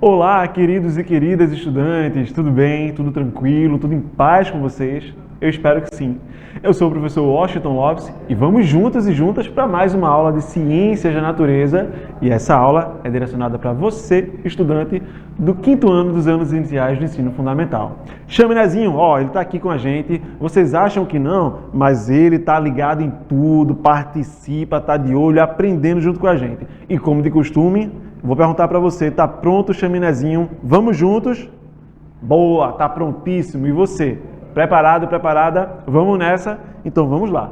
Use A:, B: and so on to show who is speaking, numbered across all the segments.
A: Olá, queridos e queridas estudantes, tudo bem? Tudo tranquilo? Tudo em paz com vocês? Eu espero que sim. Eu sou o professor Washington Lopes e vamos juntos e juntas para mais uma aula de Ciências da Natureza, e essa aula é direcionada para você, estudante do quinto ano dos anos iniciais do ensino fundamental. Chaminézinho, ele está aqui com a gente. Vocês acham que não, mas ele está ligado em tudo, participa, está de olho, aprendendo junto com a gente. E como de costume, vou perguntar para você, tá pronto, Chaminézinho? Vamos juntos? Boa, tá prontíssimo. E você? Preparado, preparada? Vamos nessa? Então vamos lá.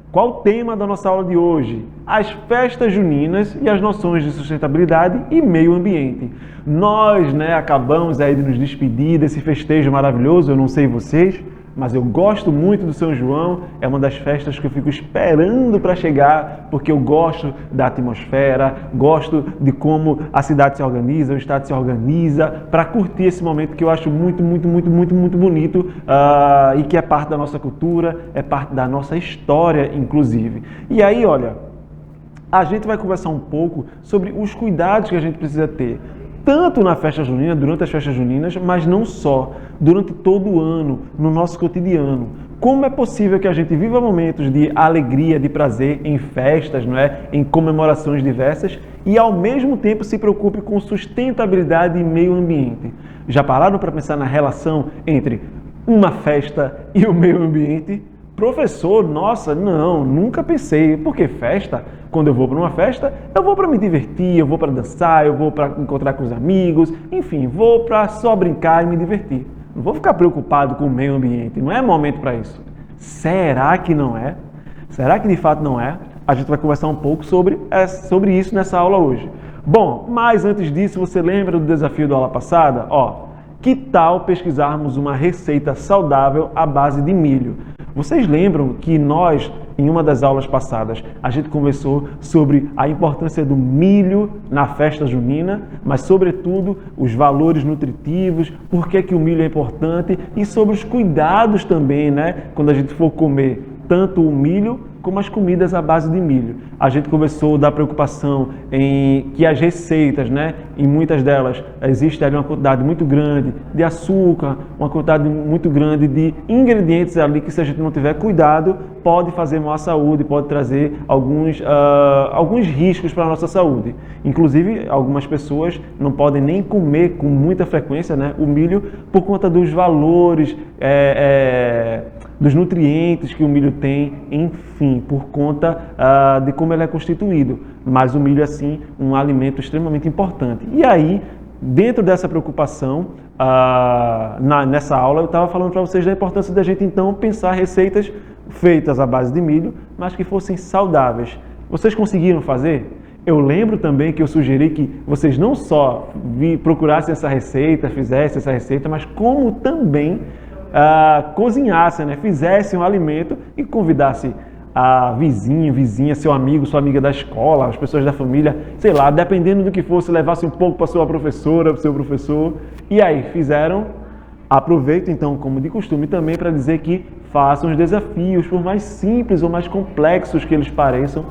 A: Qual o tema da nossa aula de hoje? As festas juninas e as noções de sustentabilidade e meio ambiente. Nós, acabamos aí de nos despedir desse festejo maravilhoso, eu não sei vocês, mas eu gosto muito do São João, é uma das festas que eu fico esperando para chegar, porque eu gosto da atmosfera, gosto de como a cidade se organiza, o estado se organiza, para curtir esse momento que eu acho muito bonito e que é parte da nossa cultura, é parte da nossa história, inclusive. E aí, olha, a gente vai conversar um pouco sobre os cuidados que a gente precisa ter, tanto na festa junina, durante as festas juninas, mas não só, durante todo o ano, no nosso cotidiano. Como é possível que a gente viva momentos de alegria, de prazer em festas, em comemorações diversas, e ao mesmo tempo se preocupe com sustentabilidade e meio ambiente? Já pararam para pensar na relação entre uma festa e o meio ambiente? Professor, nossa, não, nunca pensei. Porque festa, quando eu vou para uma festa, eu vou para me divertir, eu vou para dançar, eu vou para encontrar com os amigos, enfim, vou para só brincar e me divertir. Não vou ficar preocupado com o meio ambiente, não é momento para isso. Será que não é? Será que de fato não é? A gente vai conversar um pouco sobre isso nessa aula hoje. Bom, mas antes disso, você lembra do desafio da aula passada? Que tal pesquisarmos uma receita saudável à base de milho? Vocês lembram que nós, em uma das aulas passadas, a gente conversou sobre a importância do milho na festa junina, mas sobretudo os valores nutritivos, por que o milho é importante e sobre os cuidados também, quando a gente for comer tanto o milho como as comidas à base de milho. A gente conversou da preocupação em que as receitas, em muitas delas, existe ali uma quantidade muito grande de açúcar, uma quantidade muito grande de ingredientes ali que, se a gente não tiver cuidado, pode fazer mal à saúde, pode trazer alguns riscos para a nossa saúde. Inclusive, algumas pessoas não podem nem comer com muita frequência o milho por conta dos valores, dos nutrientes que o milho tem, enfim, por conta de como ele é constituído. Mas o milho é, sim, um alimento extremamente importante. E aí, dentro dessa preocupação, nessa aula, eu estava falando para vocês da importância da gente, então, pensar receitas feitas à base de milho, mas que fossem saudáveis. Vocês conseguiram fazer? Eu lembro também que eu sugeri que vocês não só procurassem essa receita, fizessem essa receita, mas como também cozinhassem, fizessem um alimento e convidassem a vizinha, seu amigo, sua amiga da escola, as pessoas da família, sei lá, dependendo do que fosse, levasse um pouco para sua professora, para o seu professor. E aí, fizeram? Aproveito então, como de costume, também para dizer que façam os desafios, por mais simples ou mais complexos que eles pareçam.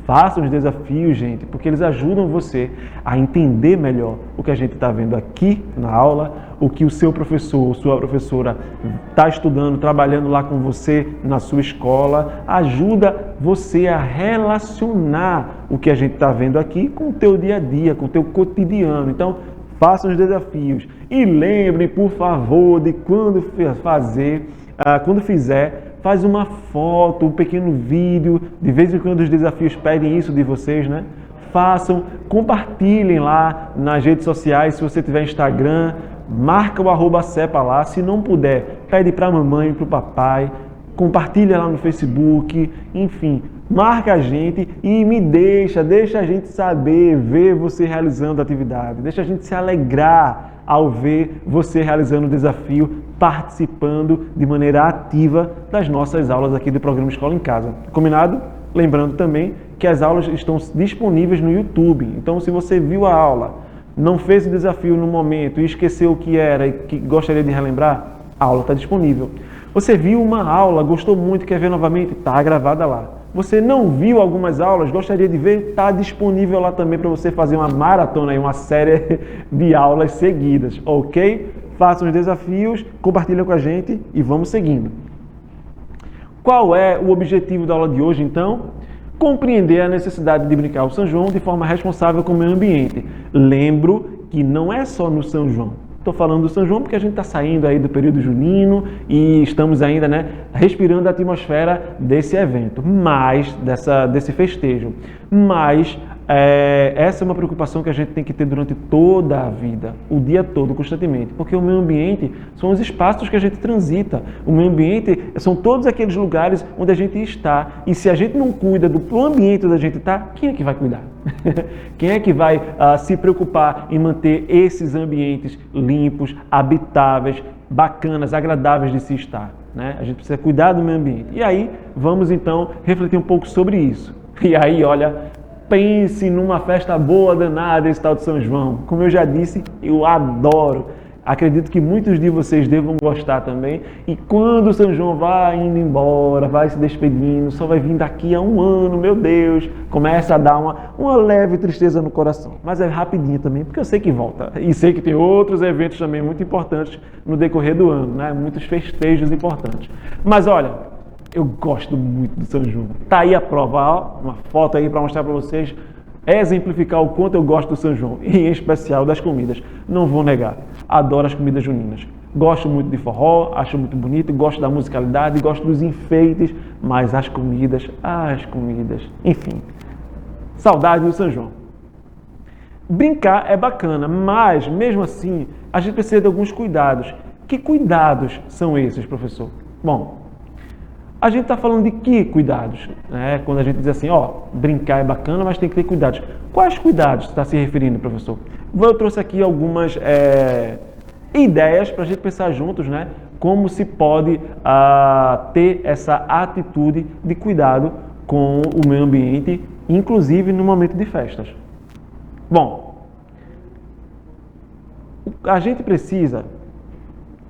A: Façam os desafios, gente, porque eles ajudam você a entender melhor o que a gente está vendo aqui na aula, o que o seu professor ou sua professora está estudando, trabalhando lá com você na sua escola. Ajuda você a relacionar o que a gente está vendo aqui com o teu dia a dia, com o teu cotidiano. Então, façam os desafios e lembrem, por favor, de quando fizer, faz uma foto, um pequeno vídeo. De vez em quando os desafios pedem isso de vocês, Façam, compartilhem lá nas redes sociais. Se você tiver Instagram, marca o @cepa lá. Se não puder, pede para a mamãe, para o papai. Compartilha lá no Facebook. Enfim, marca a gente e deixa a gente saber, ver você realizando a atividade. Deixa a gente se alegrar ao ver você realizando o desafio, participando de maneira ativa das nossas aulas aqui do programa Escola em Casa. Combinado? Lembrando também que as aulas estão disponíveis no YouTube. Então, se você viu a aula, não fez o desafio no momento e esqueceu o que era e que gostaria de relembrar, a aula está disponível. Você viu uma aula, gostou muito, quer ver novamente? Está gravada lá. Você não viu algumas aulas, gostaria de ver? Está disponível lá também para você fazer uma maratona, uma série de aulas seguidas, ok? Faça os desafios, compartilha com a gente e vamos seguindo. Qual é o objetivo da aula de hoje, então? Compreender a necessidade de brincar o São João de forma responsável com o meio ambiente. Lembro que não é só no São João. Estou falando do São João porque a gente está saindo aí do período junino e estamos ainda, respirando a atmosfera desse evento, desse festejo. Mas essa é uma preocupação que a gente tem que ter durante toda a vida, o dia todo, constantemente, porque o meio ambiente são os espaços que a gente transita. O meio ambiente são todos aqueles lugares onde a gente está. E se a gente não cuida do ambiente onde a gente está, quem é que vai cuidar? Quem é que vai se preocupar em manter esses ambientes limpos, habitáveis, bacanas, agradáveis de se estar? A gente precisa cuidar do meio ambiente. E aí, vamos então refletir um pouco sobre isso. E aí, olha, pense numa festa boa danada esse tal de São João. Como eu já disse, eu adoro. Acredito que muitos de vocês devam gostar também. E quando o São João vai indo embora, vai se despedindo, só vai vir daqui a um ano, meu Deus, começa a dar uma leve tristeza no coração. Mas é rapidinho também, porque eu sei que volta. E sei que tem outros eventos também muito importantes no decorrer do ano, muitos festejos importantes. Mas olha, eu gosto muito do São João. Tá aí a prova, ó, uma foto aí para mostrar para vocês, exemplificar o quanto eu gosto do São João, e em especial das comidas. Não vou negar, adoro as comidas juninas. Gosto muito de forró, acho muito bonito, gosto da musicalidade, gosto dos enfeites, mas as comidas, enfim. Saudade do São João. Brincar é bacana, mas mesmo assim, a gente precisa de alguns cuidados. Que cuidados são esses, professor? Bom, a gente está falando de que cuidados? Quando a gente diz assim, brincar é bacana, mas tem que ter cuidados. Quais cuidados está se referindo, professor? Eu trouxe aqui algumas ideias para a gente pensar juntos, como se pode ter essa atitude de cuidado com o meio ambiente, inclusive no momento de festas. Bom, a gente precisa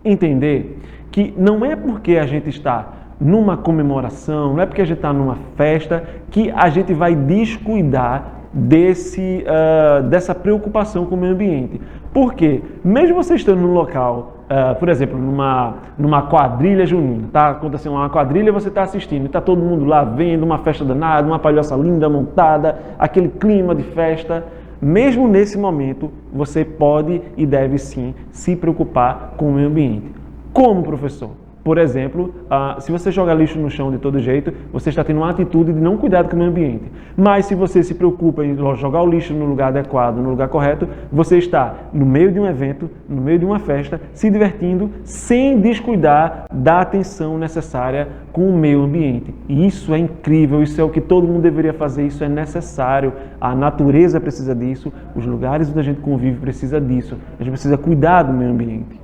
A: entender que não é porque a gente está numa comemoração, não é porque a gente está numa festa que a gente vai descuidar dessa preocupação com o meio ambiente. Porque, mesmo você estando num local, por exemplo, numa quadrilha junina, está acontecendo uma quadrilha, você está assistindo, está todo mundo lá vendo uma festa danada, uma palhoça linda montada, aquele clima de festa. Mesmo nesse momento, você pode e deve sim se preocupar com o meio ambiente. Como, professor? Por exemplo, se você joga lixo no chão de todo jeito, você está tendo uma atitude de não cuidar com o meio ambiente. Mas se você se preocupa em jogar o lixo no lugar adequado, no lugar correto, você está no meio de um evento, no meio de uma festa, se divertindo, sem descuidar da atenção necessária com o meio ambiente. E isso é incrível, isso é o que todo mundo deveria fazer, isso é necessário. A natureza precisa disso, os lugares onde a gente convive precisa disso. A gente precisa cuidar do meio ambiente.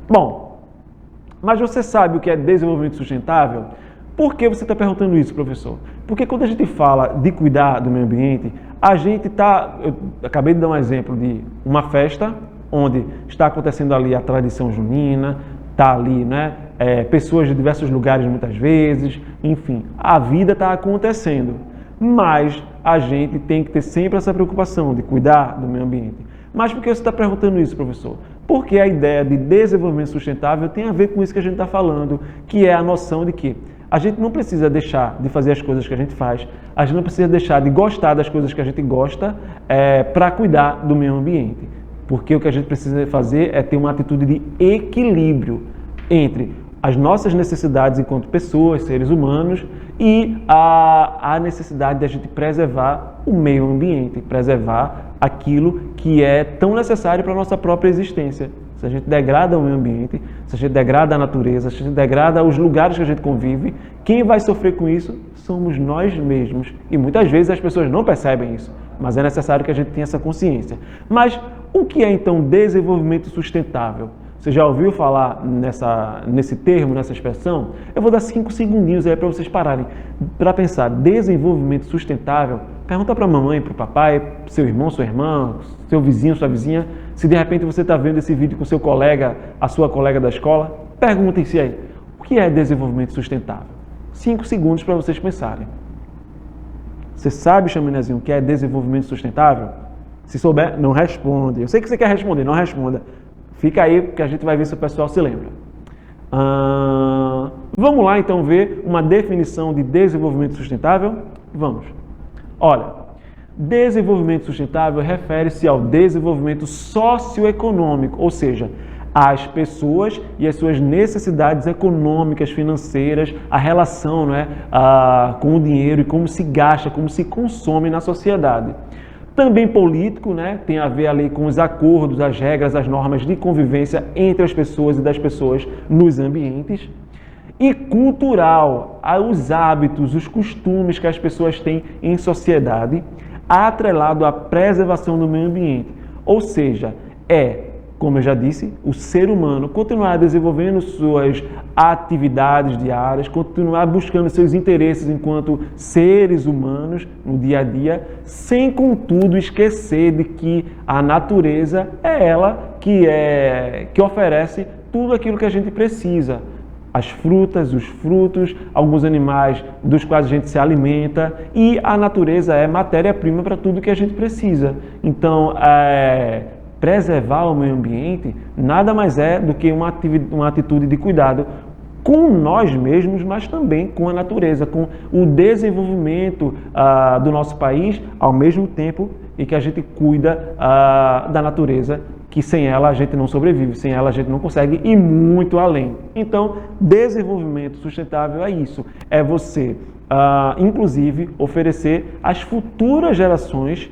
A: Bom, mas você sabe o que é desenvolvimento sustentável? Por que você está perguntando isso, professor? Porque quando a gente fala de cuidar do meio ambiente, a gente está... Eu acabei de dar um exemplo de uma festa onde está acontecendo ali a tradição junina, está ali, pessoas de diversos lugares muitas vezes, enfim, a vida está acontecendo. Mas a gente tem que ter sempre essa preocupação de cuidar do meio ambiente. Mas por que você está perguntando isso, professor? Porque a ideia de desenvolvimento sustentável tem a ver com isso que a gente está falando, que é a noção de que a gente não precisa deixar de fazer as coisas que a gente faz, a gente não precisa deixar de gostar das coisas que a gente gosta para cuidar do meio ambiente. Porque o que a gente precisa fazer é ter uma atitude de equilíbrio entre as nossas necessidades enquanto pessoas, seres humanos, e a necessidade de a gente preservar o meio ambiente, preservar aquilo que é tão necessário para a nossa própria existência. Se a gente degrada o meio ambiente, se a gente degrada a natureza, se a gente degrada os lugares que a gente convive, quem vai sofrer com isso somos nós mesmos. E muitas vezes as pessoas não percebem isso, mas é necessário que a gente tenha essa consciência. Mas o que é então desenvolvimento sustentável? Você já ouviu falar nesse termo, nessa expressão? Eu vou dar 5 segundinhos aí para vocês pararem para pensar. Desenvolvimento sustentável. Pergunta para a mamãe, para o papai, seu irmão, sua irmã, seu vizinho, sua vizinha. Se de repente você está vendo esse vídeo com seu colega, a sua colega da escola, perguntem-se aí. O que é desenvolvimento sustentável? 5 segundos para vocês pensarem. Você sabe, Chaminézinho, o que é desenvolvimento sustentável? Se souber, não responde. Eu sei que você quer responder, não responda. Fica aí, porque a gente vai ver se o pessoal se lembra. Vamos lá, então, ver uma definição de desenvolvimento sustentável? Vamos. Olha, desenvolvimento sustentável refere-se ao desenvolvimento socioeconômico, ou seja, às pessoas e as suas necessidades econômicas, financeiras, a relação, né, com o dinheiro e como se gasta, como se consome na sociedade. Também político, né, tem a ver ali com os acordos, as regras, as normas de convivência entre as pessoas e das pessoas nos ambientes. E cultural, os hábitos, os costumes que as pessoas têm em sociedade, atrelado à preservação do meio ambiente. Ou seja, como eu já disse, o ser humano continuar desenvolvendo suas atividades diárias, continuar buscando seus interesses enquanto seres humanos no dia a dia, sem contudo esquecer de que a natureza é ela que oferece tudo aquilo que a gente precisa. As frutas, os frutos, alguns animais dos quais a gente se alimenta, e a natureza é matéria-prima para tudo que a gente precisa. Então, preservar o meio ambiente nada mais é do que uma atitude de cuidado com nós mesmos, mas também com a natureza, com o desenvolvimento do nosso país, ao mesmo tempo em que a gente cuida da natureza, que sem ela a gente não sobrevive, sem ela a gente não consegue ir muito além. Então, desenvolvimento sustentável é isso, é você, inclusive, oferecer às futuras gerações,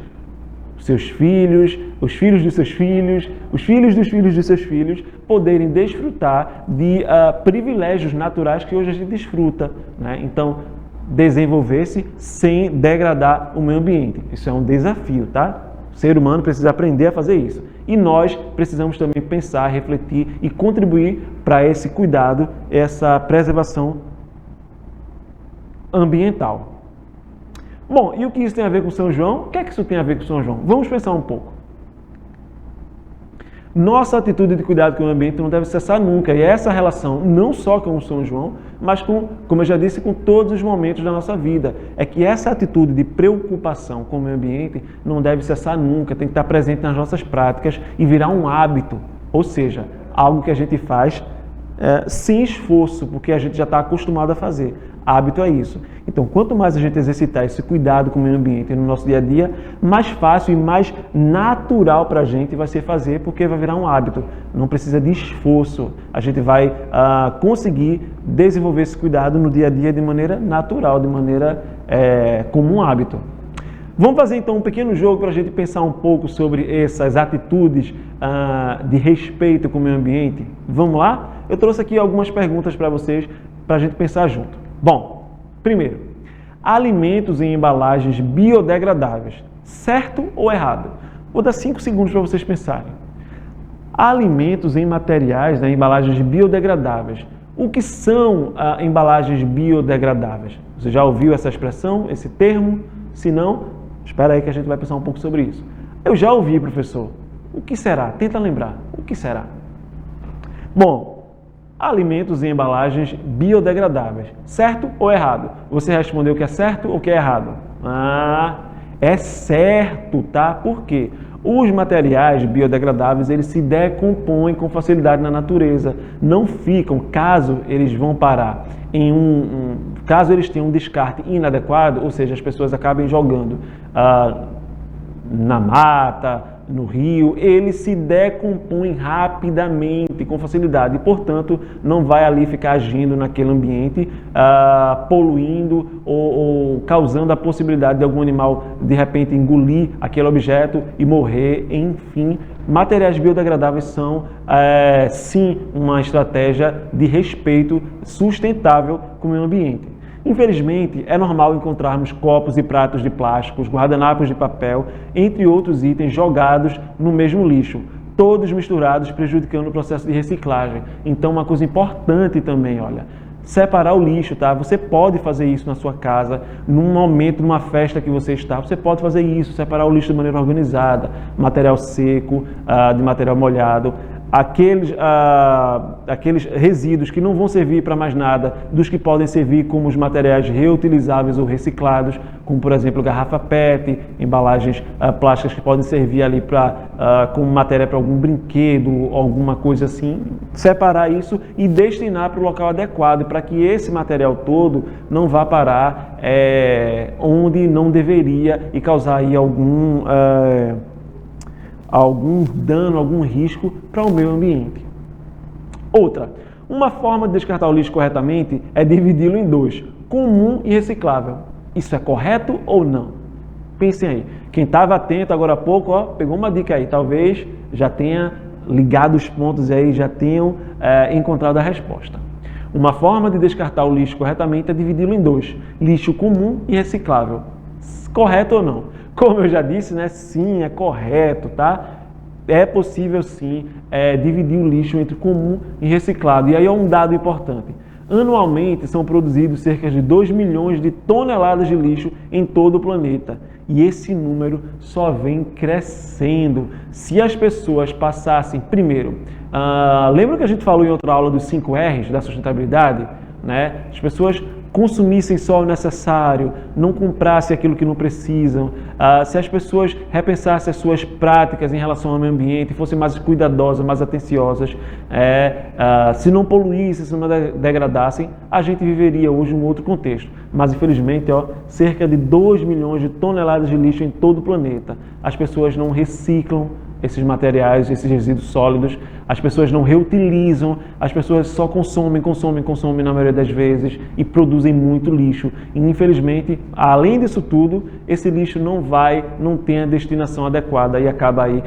A: seus filhos, os filhos dos seus filhos, os filhos dos filhos dos seus filhos, poderem desfrutar de privilégios naturais que hoje a gente desfruta, né? Então, desenvolver-se sem degradar o meio ambiente. Isso é um desafio, tá? O ser humano precisa aprender a fazer isso. E nós precisamos também pensar, refletir e contribuir para esse cuidado, essa preservação ambiental. Bom, e o que isso tem a ver com São João? O que é que isso tem a ver com São João? Vamos pensar um pouco. Nossa atitude de cuidado com o ambiente não deve cessar nunca. E essa relação, não só com o São João, mas com, como eu já disse, com todos os momentos da nossa vida. É que essa atitude de preocupação com o meio ambiente não deve cessar nunca, tem que estar presente nas nossas práticas e virar um hábito. Ou seja, algo que a gente faz sem esforço, porque a gente já está acostumado a fazer. Hábito é isso. Então, quanto mais a gente exercitar esse cuidado com o meio ambiente no nosso dia a dia, mais fácil e mais natural para a gente vai ser fazer, porque vai virar um hábito. Não precisa de esforço. A gente vai conseguir desenvolver esse cuidado no dia a dia de maneira natural, de maneira como um hábito. Vamos fazer então um pequeno jogo para a gente pensar um pouco sobre essas atitudes de respeito com o meio ambiente. Vamos lá? Eu trouxe aqui algumas perguntas para vocês, para a gente pensar junto. Bom, primeiro, alimentos em embalagens biodegradáveis, certo ou errado? Vou dar 5 segundos para vocês pensarem. Alimentos em materiais, embalagens biodegradáveis. O que são embalagens biodegradáveis? Você já ouviu essa expressão, esse termo? Se não, espera aí que a gente vai pensar um pouco sobre isso. Eu já ouvi, professor. O que será? Tenta lembrar. O que será? Bom, alimentos em embalagens biodegradáveis. Certo ou errado? Você respondeu que é certo ou que é errado? É certo, tá? Por quê? Os materiais biodegradáveis, eles se decompõem com facilidade na natureza. Não ficam, caso eles vão parar caso eles tenham um descarte inadequado, ou seja, as pessoas acabem jogando na mata, no rio, ele se decompõe rapidamente, com facilidade, e, portanto, não vai ali ficar agindo naquele ambiente, poluindo ou causando a possibilidade de algum animal, de repente, engolir aquele objeto e morrer, enfim. Materiais biodegradáveis são, sim, uma estratégia de respeito sustentável com o meio ambiente. Infelizmente, é normal encontrarmos copos e pratos de plásticos, guardanapos de papel, entre outros itens jogados no mesmo lixo, todos misturados, prejudicando o processo de reciclagem. Então, uma coisa importante também, olha, separar o lixo, tá? Você pode fazer isso na sua casa, num momento, numa festa que você está, você pode fazer isso, separar o lixo de maneira organizada, material seco, de material molhado. aqueles resíduos que não vão servir para mais nada, dos que podem servir como os materiais reutilizáveis ou reciclados, como por exemplo garrafa PET, embalagens plásticas que podem servir ali como matéria para algum brinquedo, alguma coisa assim, separar isso e destinar para o local adequado, para que esse material todo não vá parar onde não deveria e causar aí algum dano, algum risco para o meio ambiente. Outra, uma forma de descartar o lixo corretamente é dividi-lo em dois, comum e reciclável. Isso é correto ou não? Pensem aí. Quem estava atento agora há pouco, pegou uma dica aí, talvez já tenha ligado os pontos aí, já tenham encontrado a resposta. Uma forma de descartar o lixo corretamente é dividi-lo em dois, lixo comum e reciclável. Correto ou não? Como eu já disse, né? Sim, é correto, tá? É possível sim dividir o lixo entre comum e reciclado. E aí é um dado importante. Anualmente são produzidos cerca de 2 milhões de toneladas de lixo em todo o planeta. E esse número só vem crescendo. Se as pessoas passassem, primeiro, lembra que a gente falou em outra aula dos 5 R's da sustentabilidade? Né? As pessoas consumissem só o necessário, não comprassem aquilo que não precisam, se as pessoas repensassem as suas práticas em relação ao meio ambiente, fossem mais cuidadosas, mais atenciosas, se não poluíssem, se não degradassem, a gente viveria hoje um outro contexto. Mas, infelizmente, cerca de 2 milhões de toneladas de lixo em todo o planeta. As pessoas não reciclam esses materiais, esses resíduos sólidos, as pessoas não reutilizam, as pessoas só consomem na maioria das vezes e produzem muito lixo. E, infelizmente, além disso tudo, esse lixo não tem a destinação adequada e acaba aí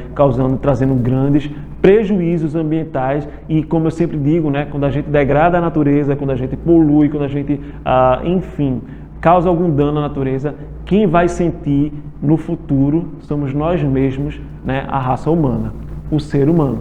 A: trazendo grandes prejuízos ambientais e, como eu sempre digo, né, quando a gente degrada a natureza, quando a gente polui, quando a gente, enfim, causa algum dano à natureza, quem vai sentir no futuro somos nós mesmos, né, a raça humana, o ser humano.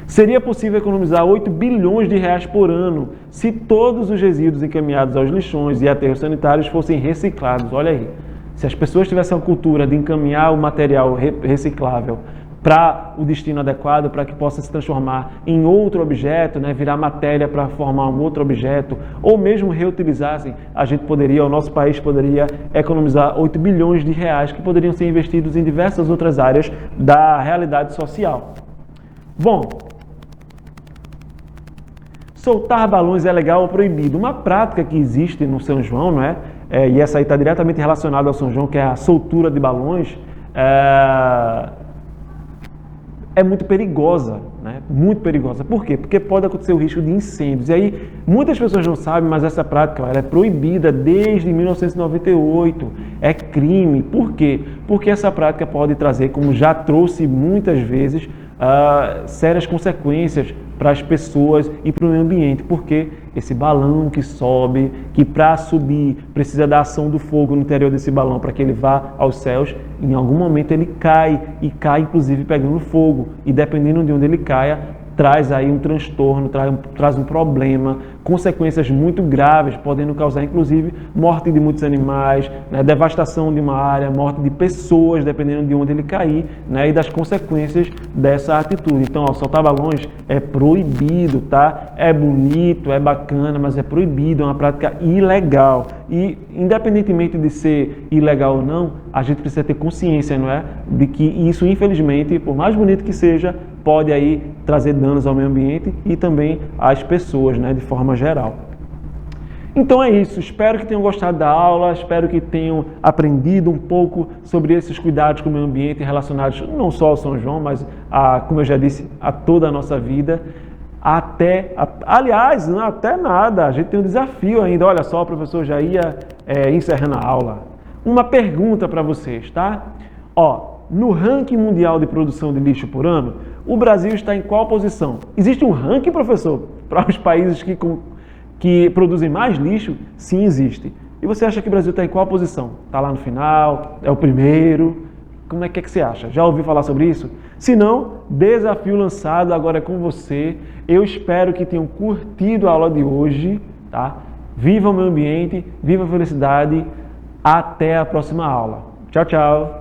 A: Seria possível economizar 8 bilhões de reais por ano se todos os resíduos encaminhados aos lixões e aterros sanitários fossem reciclados. Olha aí, se as pessoas tivessem a cultura de encaminhar o material reciclável para o destino adequado, para que possa se transformar em outro objeto, né, virar matéria para formar um outro objeto, ou mesmo reutilizassem, o nosso país poderia economizar 8 bilhões de reais que poderiam ser investidos em diversas outras áreas da realidade social. Bom, soltar balões é legal ou proibido? Uma prática que existe no São João, não é? E essa aí está diretamente relacionada ao São João, que é a soltura de balões, é muito perigosa, né? Muito perigosa. Por quê? Porque pode acontecer o risco de incêndios. E aí, muitas pessoas não sabem, mas essa prática ela é proibida desde 1998. É crime. Por quê? Porque essa prática pode trazer, como já trouxe muitas vezes, sérias consequências para as pessoas e para o meio ambiente, porque esse balão que sobe, que para subir precisa da ação do fogo no interior desse balão para que ele vá aos céus, em algum momento ele cai, e cai inclusive pegando fogo, e dependendo de onde ele caia, traz aí um transtorno, traz um problema, consequências muito graves, podendo causar inclusive morte de muitos animais, né, devastação de uma área, morte de pessoas, dependendo de onde ele cair, né, e das consequências dessa atitude. Então, soltar balões é proibido, tá? É bonito, é bacana, mas é proibido, é uma prática ilegal. E, independentemente de ser ilegal ou não, a gente precisa ter consciência, não é? De que isso, infelizmente, por mais bonito que seja, pode aí trazer danos ao meio ambiente e também às pessoas, né, de forma geral. Então é isso, espero que tenham gostado da aula, espero que tenham aprendido um pouco sobre esses cuidados com o meio ambiente relacionados não só ao São João, mas, como eu já disse, a toda a nossa vida. Aliás, não até nada, a gente tem um desafio ainda. Olha só, o professor já ia encerrando a aula. Uma pergunta para vocês, tá? No ranking mundial de produção de lixo por ano, o Brasil está em qual posição? Existe um ranking, professor, para os países que produzem mais lixo? Sim, existe. E você acha que o Brasil está em qual posição? Está lá no final? É o primeiro? Como é que você acha? Já ouviu falar sobre isso? Se não, desafio lançado, agora é com você. Eu espero que tenham curtido a aula de hoje, tá? Viva o meio ambiente, viva a felicidade. Até a próxima aula. Tchau, tchau.